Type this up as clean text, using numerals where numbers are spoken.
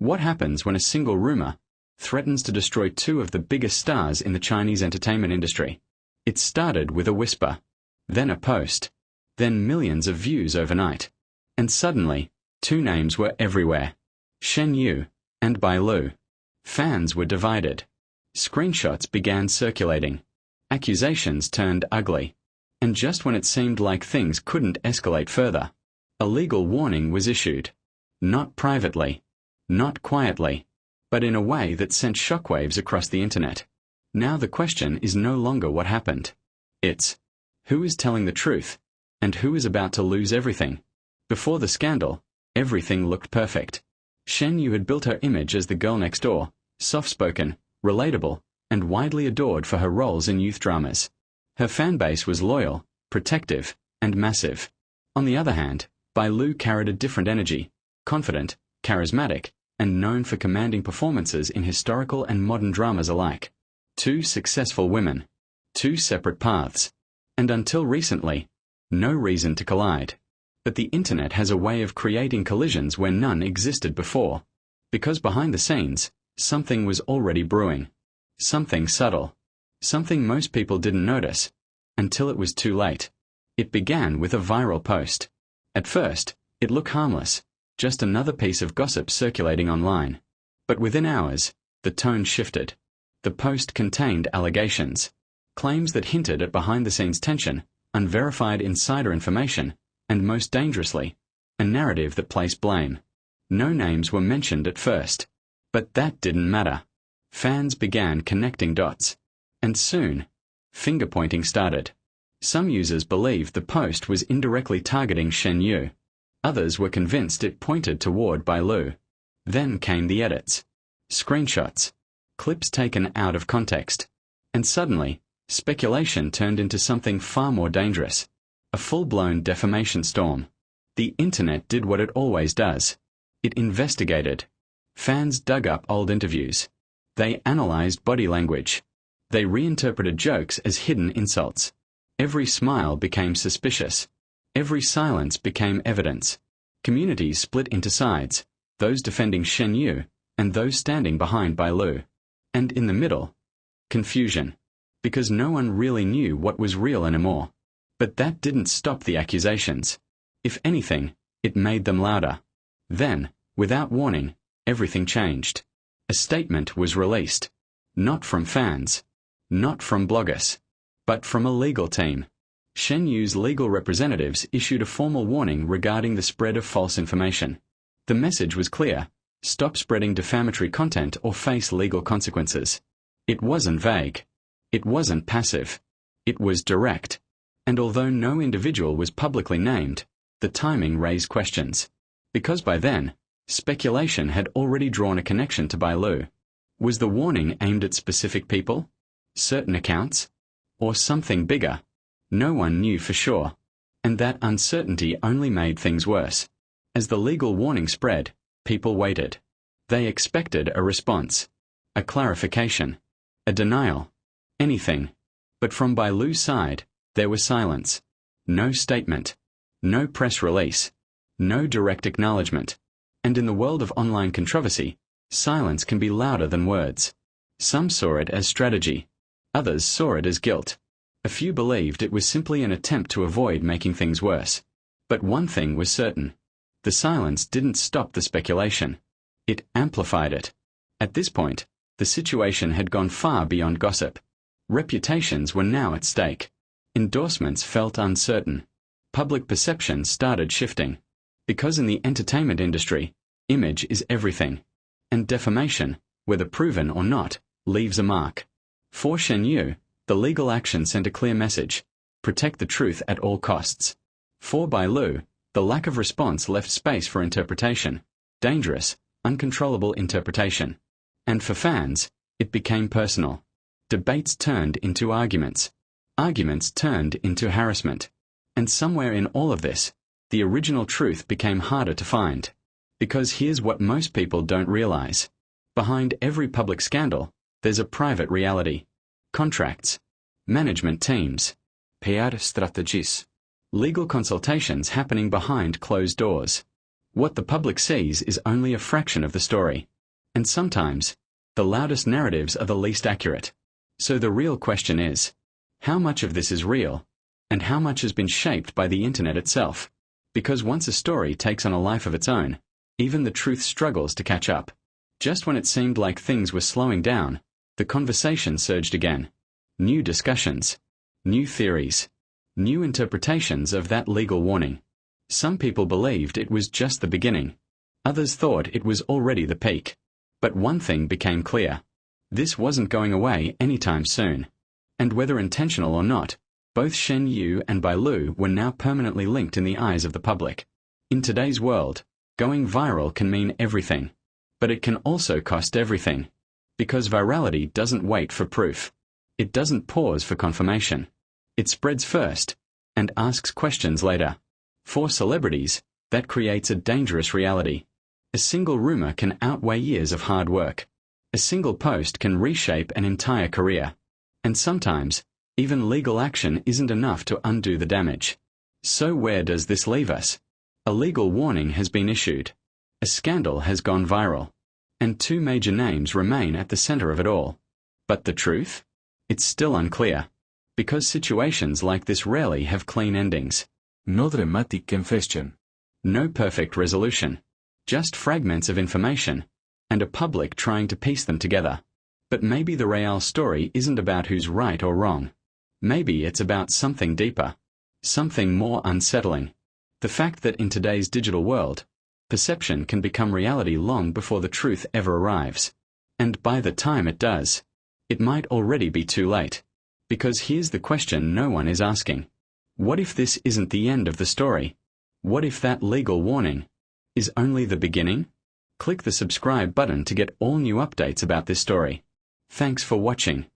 What happens when a single rumor threatens to destroy two of the biggest stars in the Chinese entertainment industry? It started with a whisper, then a post, then millions of views overnight. And suddenly, two names were everywhere: Shen Yue and Bai Lu. Fans were divided. Screenshots began circulating. Accusations turned ugly. And just when it seemed like things couldn't escalate further, a legal warning was issued. Not privately, not quietly, but in a way that sent shockwaves across the internet. Now the question is no longer what happened. It's, who is telling the truth, and who is about to lose everything? Before the scandal, everything looked perfect. Shen Yue had built her image as the girl next door, soft-spoken, relatable, and widely adored for her roles in youth dramas. Her fanbase was loyal, protective, and massive. On the other hand, Bai Lu carried a different energy, confident, charismatic, and known for commanding performances in historical and modern dramas alike. Two successful women. Two separate paths. And until recently, no reason to collide. But the internet has a way of creating collisions where none existed before. Because behind the scenes, something was already brewing. Something subtle. Something most people didn't notice. Until it was too late. It began with a viral post. At first, it looked harmless. Just another piece of gossip circulating online. But within hours, the tone shifted. The post contained allegations. Claims that hinted at behind-the-scenes tension, unverified insider information, and most dangerously, a narrative that placed blame. No names were mentioned at first. But that didn't matter. Fans began connecting dots. And soon, finger-pointing started. Some users believed the post was indirectly targeting Shen Yue. Others were convinced it pointed toward Bai Lu. Then came the edits. Screenshots. Clips taken out of context. And suddenly, speculation turned into something far more dangerous. A full-blown defamation storm. The internet did what it always does. It investigated. Fans dug up old interviews. They analyzed body language. They reinterpreted jokes as hidden insults. Every smile became suspicious. Every silence became evidence. Communities split into sides, those defending Shen Yue, and those standing behind Bai Lu. And in the middle, confusion. Because no one really knew what was real anymore. But that didn't stop the accusations. If anything, it made them louder. Then, without warning, everything changed. A statement was released. Not from fans. Not from bloggers. But from a legal team. Shen Yue's legal representatives issued a formal warning regarding the spread of false information. The message was clear: stop spreading defamatory content or face legal consequences. It wasn't vague. It wasn't passive. It was direct. And although no individual was publicly named, the timing raised questions. Because by then, speculation had already drawn a connection to Bai Lu. Was the warning aimed at specific people? Certain accounts? Or something bigger? No one knew for sure. And that uncertainty only made things worse. As the legal warning spread, people waited. They expected a response. A clarification. A denial. Anything. But from Bai Lu's side, there was silence. No statement. No press release. No direct acknowledgement. And in the world of online controversy, silence can be louder than words. Some saw it as strategy. Others saw it as guilt. A few believed it was simply an attempt to avoid making things worse. But one thing was certain. The silence didn't stop the speculation. It amplified it. At this point, the situation had gone far beyond gossip. Reputations were now at stake. Endorsements felt uncertain. Public perception started shifting. Because in the entertainment industry, image is everything. And defamation, whether proven or not, leaves a mark. For Shen Yue, the legal action sent a clear message: protect the truth at all costs. For Bai Lu, the lack of response left space for interpretation. Dangerous, uncontrollable interpretation. And for fans, it became personal. Debates turned into arguments. Arguments turned into harassment. And somewhere in all of this, the original truth became harder to find. Because here's what most people don't realize. Behind every public scandal, there's a private reality. Contracts. Management teams. PR strategies. Legal consultations happening behind closed doors. What the public sees is only a fraction of the story. And sometimes, the loudest narratives are the least accurate. So the real question is, how much of this is real, and how much has been shaped by the internet itself? Because once a story takes on a life of its own, even the truth struggles to catch up. Just when it seemed like things were slowing down, the conversation surged again. New discussions, new theories, new interpretations of that legal warning. Some people believed it was just the beginning. Others thought it was already the peak. But one thing became clear. This wasn't going away anytime soon. And whether intentional or not, both Shen Yue and Bai Lu were now permanently linked in the eyes of the public. In today's world, going viral can mean everything. But it can also cost everything. Because virality doesn't wait for proof. It doesn't pause for confirmation. It spreads first, and asks questions later. For celebrities, that creates a dangerous reality. A single rumor can outweigh years of hard work. A single post can reshape an entire career. And sometimes, even legal action isn't enough to undo the damage. So where does this leave us? A legal warning has been issued. A scandal has gone viral. And two major names remain at the center of it all. But the truth? It's still unclear. Because situations like this rarely have clean endings. No dramatic confession. No perfect resolution. Just fragments of information, and a public trying to piece them together. But maybe the real story isn't about who's right or wrong. Maybe it's about something deeper. Something more unsettling. The fact that in today's digital world, perception can become reality long before the truth ever arrives. And by the time it does, it might already be too late. Because here's the question no one is asking. What if this isn't the end of the story? What if that legal warning is only the beginning? Click the subscribe button to get all new updates about this story. Thanks for watching.